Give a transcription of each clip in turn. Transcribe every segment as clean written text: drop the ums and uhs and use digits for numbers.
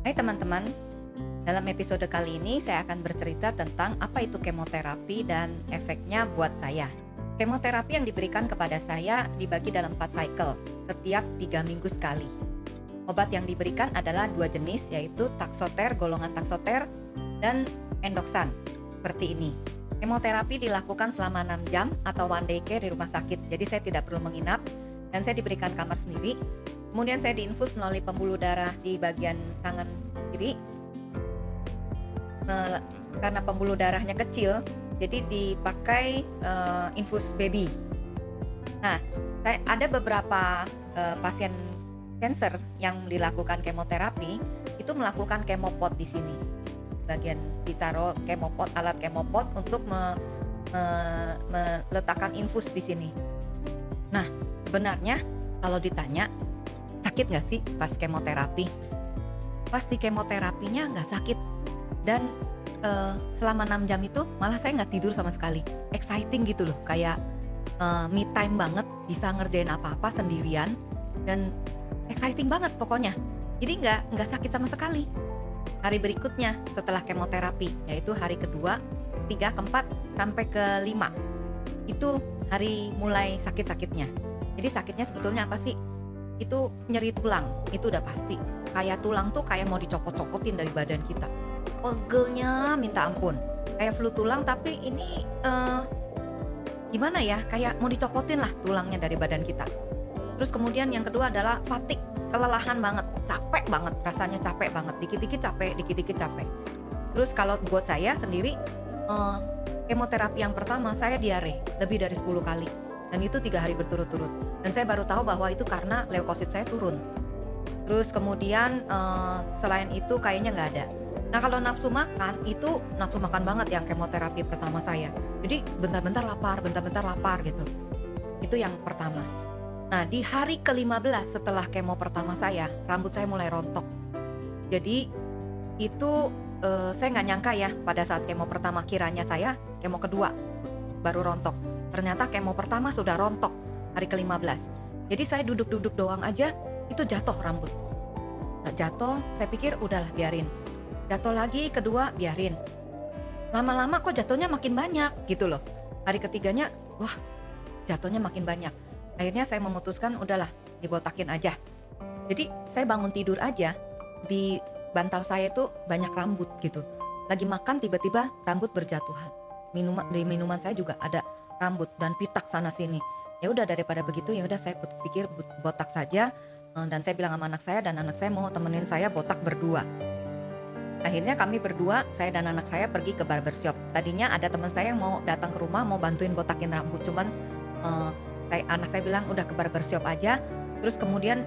Hai teman-teman, dalam episode kali ini saya akan bercerita tentang apa itu kemoterapi dan efeknya buat saya. Kemoterapi yang diberikan kepada saya dibagi dalam 4 cycle, setiap 3 minggu sekali. Obat yang diberikan adalah 2 jenis, yaitu Taxotere, golongan Taxotere, dan Endoxan, seperti ini. Kemoterapi dilakukan selama 6 jam atau one day care di rumah sakit, jadi saya tidak perlu menginap, dan saya diberikan kamar sendiri. Kemudian saya diinfus melalui pembuluh darah di bagian tangan kiri. Karena pembuluh darahnya kecil, jadi dipakai infus baby. Nah, ada beberapa pasien cancer yang dilakukan kemoterapi itu melakukan kemopot di sini. Bagian ditaruh kemopot, alat kemopot untuk meletakkan infus di sini. Nah, sebenarnya kalau ditanya sakit nggak sih pas kemoterapi? Pas di kemoterapinya nggak sakit, dan selama 6 jam itu malah saya nggak tidur sama sekali. Exciting gitu loh, kayak me time banget, bisa ngerjain apa-apa sendirian dan exciting banget pokoknya. Jadi nggak sakit sama sekali. Hari berikutnya setelah kemoterapi, yaitu hari kedua, ketiga, keempat, sampai ke-5, itu hari mulai sakit-sakitnya. Jadi sakitnya sebetulnya apa sih? Itu nyeri tulang, itu udah pasti. Kayak tulang tuh kayak mau dicopot-copotin dari badan kita. Pegelnya minta ampun. Kayak flu tulang, tapi ini gimana ya? Kayak mau dicopotin lah tulangnya dari badan kita. Terus kemudian yang kedua adalah fatigue, kelelahan banget, capek banget, rasanya capek banget, dikit-dikit capek. Terus kalau buat saya sendiri, kemoterapi yang pertama saya diare lebih dari 10 kali. Dan itu 3 hari berturut-turut. Dan saya baru tahu bahwa itu karena leukosit saya turun. Terus kemudian selain itu kayaknya nggak ada. Nah, kalau nafsu makan banget yang kemoterapi pertama saya. Jadi bentar-bentar lapar gitu. Itu yang pertama. Nah, di hari ke-15 setelah kemo pertama saya, rambut saya mulai rontok. Jadi itu saya nggak nyangka ya, pada saat kemo pertama kiranya saya kemo kedua baru rontok. Ternyata kemo pertama sudah rontok hari ke-15. Jadi saya duduk-duduk doang aja, itu jatuh rambut. Nah, jatuh, saya pikir udahlah biarin. Jatuh lagi, kedua, biarin. Lama-lama kok jatuhnya makin banyak gitu loh. Hari ketiganya, wah jatuhnya makin banyak. Akhirnya saya memutuskan udahlah dibotakin aja. Jadi saya bangun tidur aja, di bantal saya itu banyak rambut gitu. Lagi makan tiba-tiba rambut berjatuhan. Di minuman saya juga ada rambut dan pitak sana sini. Ya udah, daripada begitu ya udah saya pikir botak saja, dan saya bilang sama anak saya, dan anak saya mau temenin saya botak berdua. Akhirnya kami berdua, saya dan anak saya pergi ke barbershop. Tadinya ada teman saya yang mau datang ke rumah mau bantuin botakin rambut, cuman anak saya bilang udah ke barbershop aja. Terus kemudian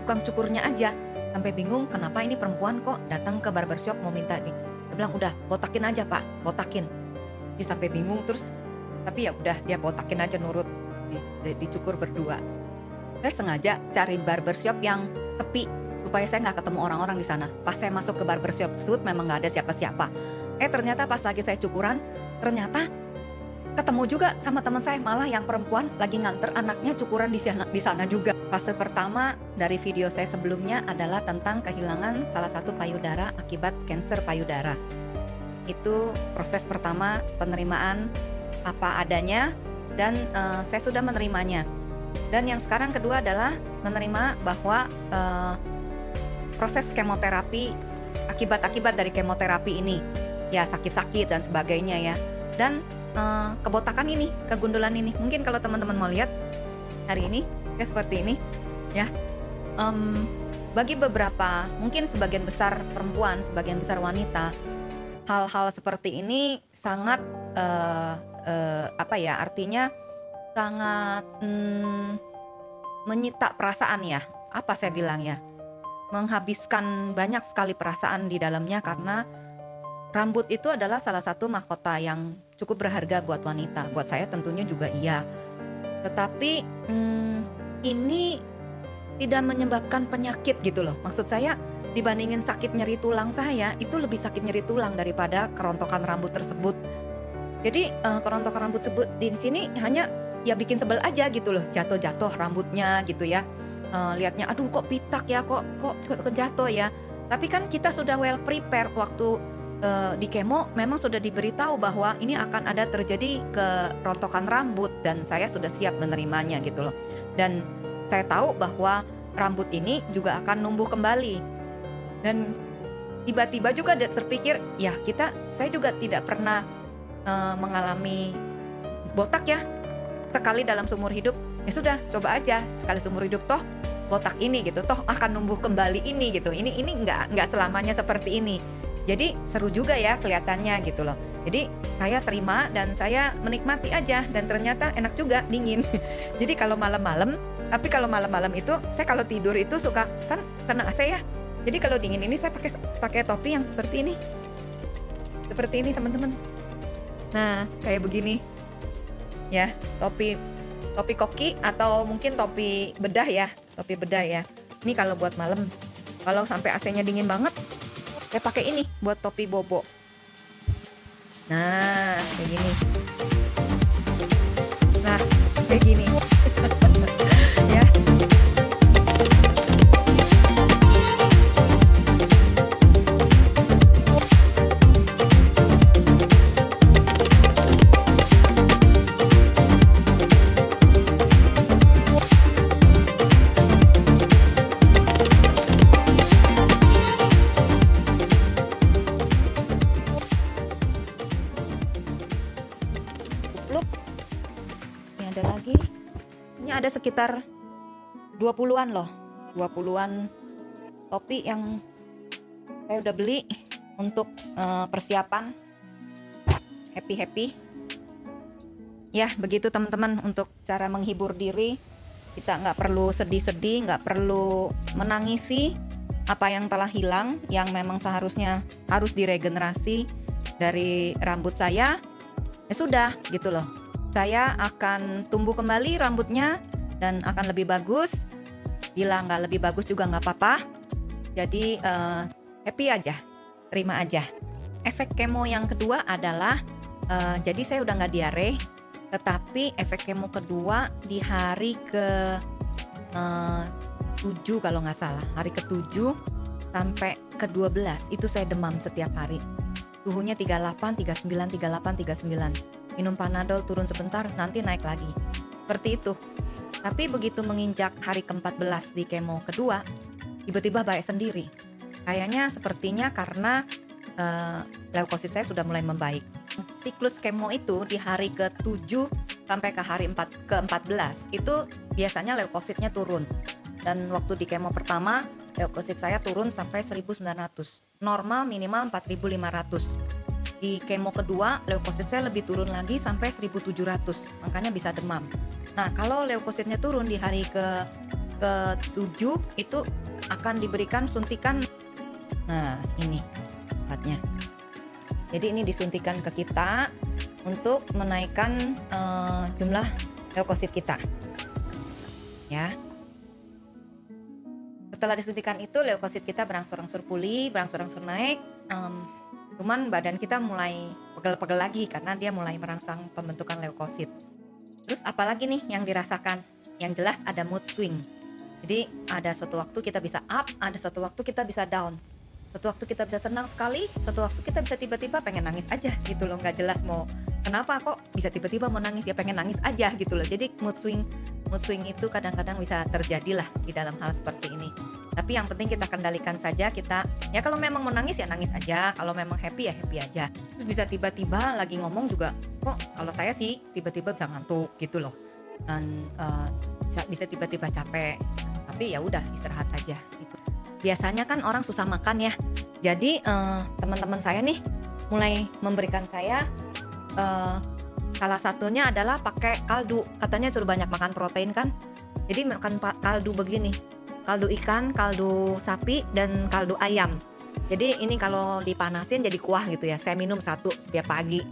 tukang cukurnya aja sampai bingung kenapa ini perempuan kok datang ke barbershop mau minta nih. Dia bilang udah botakin aja Pak, botakin. Dia sampai bingung, terus tapi ya udah dia botakin aja, nurut, dicukur berdua. Saya sengaja cari barbershop yang sepi supaya saya nggak ketemu orang-orang di sana. Pas saya masuk ke barbershop tersebut memang nggak ada siapa-siapa. Ternyata pas lagi saya cukuran, ternyata ketemu juga sama teman saya, malah yang perempuan lagi nganter anaknya cukuran di sana juga. Fase pertama dari video saya sebelumnya adalah tentang kehilangan salah satu payudara akibat kanker payudara. Itu proses pertama, penerimaan apa adanya, dan saya sudah menerimanya. Dan yang sekarang kedua adalah menerima bahwa proses kemoterapi, akibat dari kemoterapi ini ya sakit-sakit dan sebagainya ya, dan kebotakan ini, kegundulan ini. Mungkin kalau teman-teman mau lihat hari ini saya seperti ini ya. Bagi beberapa, mungkin sebagian besar perempuan, sebagian besar wanita, hal-hal seperti ini sangat artinya sangat menyita perasaan ya. Apa saya bilang ya? Menghabiskan banyak sekali perasaan di dalamnya, karena rambut itu adalah salah satu mahkota yang cukup berharga buat wanita. Buat saya tentunya juga iya. Tetapi ini tidak menyebabkan penyakit gitu loh. Maksud saya, dibandingin sakit nyeri tulang saya, itu lebih sakit nyeri tulang daripada kerontokan rambut tersebut. Jadi kerontokan rambut tersebut di sini hanya ya bikin sebel aja gitu loh, jatuh-jatuh rambutnya gitu ya. Lihatnya aduh kok pitak ya, kok jatuh ya. Tapi kan kita sudah well prepare waktu di kemo, memang sudah diberitahu bahwa ini akan ada terjadi kerontokan rambut dan saya sudah siap menerimanya gitu loh. Dan saya tahu bahwa rambut ini juga akan numbuh kembali. Dan tiba-tiba juga terpikir, ya saya juga tidak pernah mengalami botak ya, sekali dalam seumur hidup. Ya sudah, coba aja sekali seumur hidup, toh botak ini gitu, toh akan numbuh kembali ini gitu. Ini nggak selamanya seperti ini. Jadi seru juga ya kelihatannya gitu loh. Jadi saya terima dan saya menikmati aja, dan ternyata enak juga, dingin. Jadi kalau malam-malam, tapi kalau malam-malam itu saya kalau tidur itu suka kan kena AC ya. Jadi kalau dingin ini saya pakai topi yang seperti ini. Seperti ini teman-teman. Nah, kayak begini. Ya, topi koki atau mungkin topi bedah ya. Topi bedah ya. Ini kalau buat malam. Kalau sampai AC-nya dingin banget, saya pakai ini buat topi bobo. Nah, kayak gini. Nah, kayak gini. Ya. Ini ada lagi. Ini ada sekitar 20-an loh. 20-an topi yang saya udah beli untuk persiapan happy. Ya, begitu teman-teman untuk cara menghibur diri. Kita nggak perlu sedih-sedih, nggak perlu menangisi apa yang telah hilang, yang memang seharusnya harus diregenerasi dari rambut saya. Ya sudah gitu loh, saya akan tumbuh kembali rambutnya dan akan lebih bagus. Bila nggak lebih bagus juga nggak apa-apa. Jadi happy aja, terima aja. Efek kemo yang kedua adalah jadi saya udah nggak diare, tetapi efek kemo kedua di hari ke 7 kalau nggak salah, hari ke-7 sampai ke-12 itu saya demam setiap hari. Suhunya 38, 39, 38, 39. Minum Panadol, turun sebentar, nanti naik lagi. Seperti itu. Tapi begitu menginjak hari ke-14 di kemo kedua, tiba-tiba baik sendiri. Kayaknya sepertinya karena leukosit saya sudah mulai membaik. Siklus kemo itu di hari ke-7 sampai ke hari ke-14 itu biasanya leukositnya turun. Dan waktu di kemo pertama, leukosit saya turun sampai 1900. Normal minimal 4500. Di kemo kedua, leukosit saya lebih turun lagi sampai 1700. Makanya bisa demam. Nah, kalau leukositnya turun di hari ke-7 itu akan diberikan suntikan. Nah, ini tempatnya. Jadi ini disuntikan ke kita untuk menaikkan jumlah leukosit kita. Ya. Setelah disuntikan itu leukosit kita berangsur-angsur pulih, berangsur-angsur naik. Cuman badan kita mulai pegel-pegel lagi karena dia mulai merangsang pembentukan leukosit. Terus apalagi nih yang dirasakan? Yang jelas ada mood swing. Jadi ada suatu waktu kita bisa up, ada suatu waktu kita bisa down. Suatu waktu kita bisa senang sekali, suatu waktu kita bisa tiba-tiba pengen nangis aja gitu loh, nggak jelas mau kenapa kok bisa tiba-tiba mau nangis, ya pengen nangis aja gitu loh. Jadi mood swing itu kadang-kadang bisa terjadilah di dalam hal seperti ini. Tapi yang penting kita kendalikan saja, kita ya kalau memang mau nangis ya nangis aja, kalau memang happy ya happy aja. Terus bisa tiba-tiba lagi ngomong juga, kok kalau saya sih tiba-tiba bisa ngantuk gitu loh. Dan bisa tiba-tiba capek, tapi ya udah istirahat saja gitu. Biasanya kan orang susah makan ya. Jadi teman-teman saya nih mulai memberikan saya salah satunya adalah pakai kaldu. Katanya suruh banyak makan protein kan. Jadi makan kaldu begini. Kaldu ikan, kaldu sapi, dan kaldu ayam. Jadi ini kalau dipanasin jadi kuah gitu ya. Saya minum 1 setiap pagi.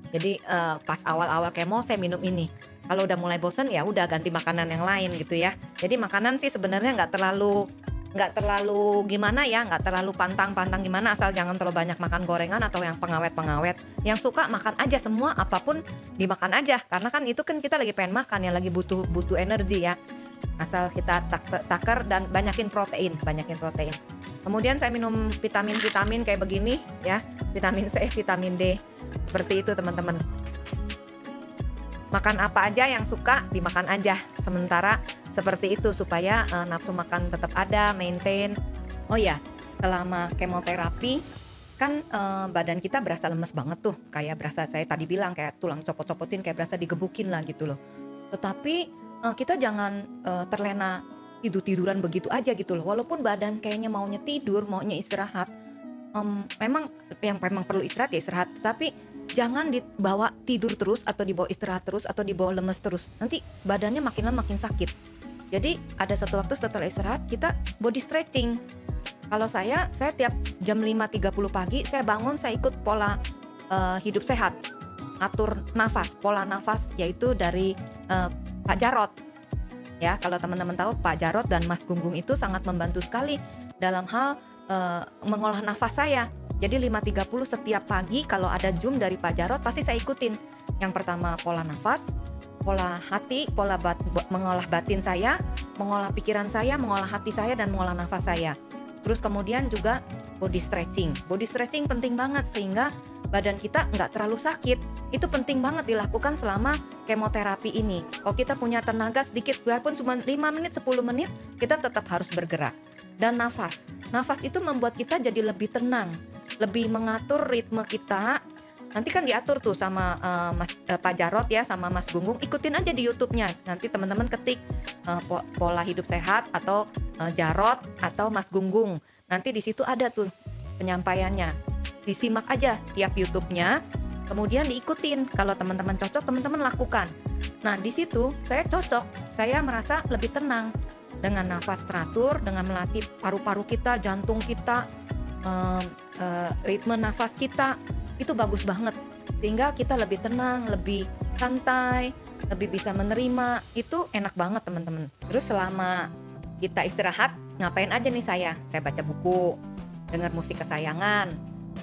Jadi pas awal-awal kemo saya minum ini. Kalau udah mulai bosen ya udah ganti makanan yang lain gitu ya. Jadi makanan sih sebenarnya nggak terlalu gimana ya, nggak terlalu pantang gimana, asal jangan terlalu banyak makan gorengan atau yang pengawet. Yang suka makan aja semua, apapun dimakan aja, karena kan itu kan kita lagi pengen makan ya, lagi butuh energi ya. Asal kita taker dan banyakin protein. Kemudian saya minum vitamin-vitamin kayak begini ya, vitamin C, vitamin D. Seperti itu teman-teman. Makan apa aja yang suka dimakan aja. Sementara seperti itu supaya nafsu makan tetap ada, maintain. Oh ya, selama kemoterapi kan badan kita berasa lemes banget tuh. Kayak berasa, saya tadi bilang kayak tulang copot-copotin, kayak berasa digebukin lah gitu loh. Tetapi kita jangan terlena tidur-tiduran begitu aja gitu loh. Walaupun badan kayaknya maunya tidur, maunya istirahat. Memang perlu istirahat ya istirahat, tapi jangan dibawa tidur terus atau dibawa istirahat terus atau dibawa lemes terus. Nanti badannya makin lama makin sakit. Jadi ada satu waktu setelah istirahat kita body stretching. Kalau saya tiap jam 5.30 pagi saya bangun, saya ikut pola hidup sehat. Atur nafas, pola nafas yaitu dari Pak Jarot. Ya, kalau teman-teman tahu Pak Jarot dan Mas Gunggung itu sangat membantu sekali dalam hal mengolah nafas saya. Jadi 5.30 setiap pagi kalau ada Zoom dari Pak Jarot pasti saya ikutin. Yang pertama pola nafas, pola hati, mengolah batin saya, mengolah pikiran saya, mengolah hati saya, dan mengolah nafas saya. Terus kemudian juga body stretching. Body stretching penting banget sehingga badan kita nggak terlalu sakit. Itu penting banget dilakukan selama kemoterapi ini. Kalau kita punya tenaga sedikit, biarpun cuma 5 menit, 10 menit, kita tetap harus bergerak. Dan nafas itu membuat kita jadi lebih tenang, lebih mengatur ritme kita. Nanti kan diatur tuh sama Pak Jarot ya, sama Mas Gunggung. Ikutin aja di YouTube-nya. Nanti teman-teman ketik pola hidup sehat atau Jarot atau Mas Gunggung. Nanti di situ ada tuh penyampaiannya. Disimak aja tiap YouTube-nya. Kemudian diikutin. Kalau teman-teman cocok, teman-teman lakukan. Nah, di situ saya cocok. Saya merasa lebih tenang dengan nafas teratur, dengan melatih paru-paru kita, jantung kita, ritme nafas kita. Itu bagus banget, sehingga kita lebih tenang, lebih santai, lebih bisa menerima. Itu enak banget teman-teman. Terus selama kita istirahat, ngapain aja nih saya baca buku, dengar musik kesayangan,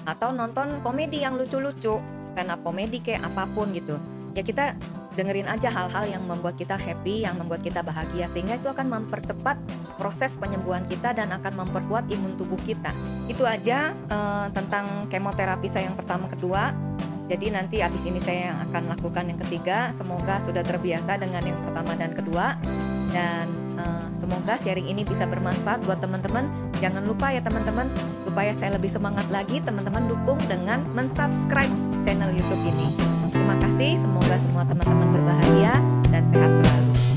atau nonton komedi yang lucu-lucu, stand up komedi kayak apapun gitu. Ya kita dengerin aja hal-hal yang membuat kita happy, yang membuat kita bahagia, sehingga itu akan mempercepat proses penyembuhan kita dan akan memperkuat imun tubuh kita. Itu aja tentang kemoterapi saya yang pertama kedua. Jadi nanti abis ini saya yang akan lakukan yang ketiga. Semoga sudah terbiasa dengan yang pertama dan kedua. Dan semoga sharing ini bisa bermanfaat buat teman-teman. Jangan lupa ya teman-teman, supaya saya lebih semangat lagi, teman-teman dukung dengan mensubscribe channel YouTube ini. Terima kasih, semoga semua teman-teman berbahagia dan sehat selalu.